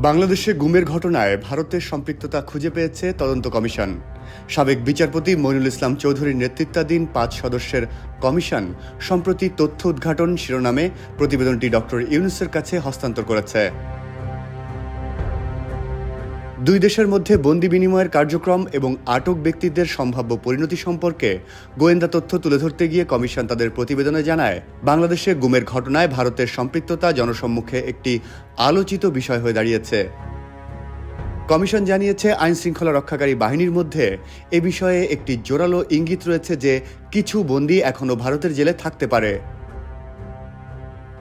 বাংলাদেশে গুমের ঘটনায় ভারতের সম্পৃক্ততা খুঁজে পেয়েছে তদন্ত কমিশন। সাবেক বিচারপতি মইনুল ইসলাম চৌধুরীর নেতৃত্বাধীন ৫ সদস্যের কমিশন সম্প্রতি তথ্য উদ্ঘাটন শিরোনামে প্রতিবেদনটি ডক্টর ইউনূসের কাছে হস্তান্তর করেছে। দুই দেশের মধ্যে বন্দি বিনিময়ের কার্যক্রম এবং আটক ব্যক্তিদের সম্ভাব্য পরিণতি সম্পর্কে গোয়েন্দা তথ্য তুলে ধরতে গিয়ে কমিশন তাদের প্রতিবেদনে জানায়, বাংলাদেশে গুমের ঘটনায় ভারতের সম্পৃক্ততা জনসম্মুখে একটি আলোচিত বিষয় হয়ে দাঁড়িয়েছে। কমিশন জানিয়েছে, আইন শৃঙ্খলা রক্ষাকারী বাহিনীর মধ্যে এ বিষয়ে একটি জোরালো ইঙ্গিত রয়েছে যে কিছু বন্দী এখনও ভারতের জেলে থাকতে পারে।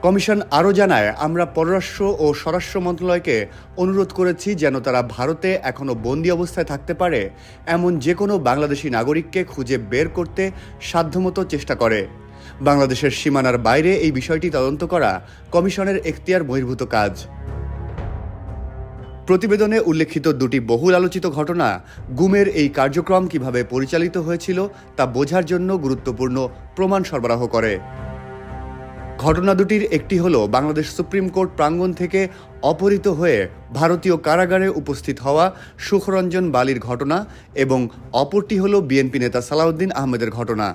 কমিশন আরও জানায়, আমরা পররাষ্ট্র ও স্বরাষ্ট্র মন্ত্রণালয়কে অনুরোধ করেছি যেন তারা ভারতে এখনও বন্দী অবস্থায় থাকতে পারে এমন যে কোনো বাংলাদেশি নাগরিককে খুঁজে বের করতে সাধ্যমতো চেষ্টা করে। বাংলাদেশের সীমানার বাইরে এই বিষয়টি তদন্ত করা কমিশনের এখতিয়ার বহির্ভূত কাজ। প্রতিবেদনে উল্লেখিত দুটি বহুল আলোচিত ঘটনা গুমের এই কার্যক্রম কিভাবে পরিচালিত হয়েছিল তা বোঝার জন্য গুরুত্বপূর্ণ প্রমাণ সরবরাহ করে। ঘটনা দুটির একটি হলো বাংলাদেশ সুপ্রিম কোর্ট প্রাঙ্গণ থেকে অপহৃত হয়ে ভারতীয় কারাগারে উপস্থিত হওয়া সুখরঞ্জন বালির ঘটনা এবং অপরটি হলো বিএনপি নেতা সালাউদ্দিন আহমেদের ঘটনা।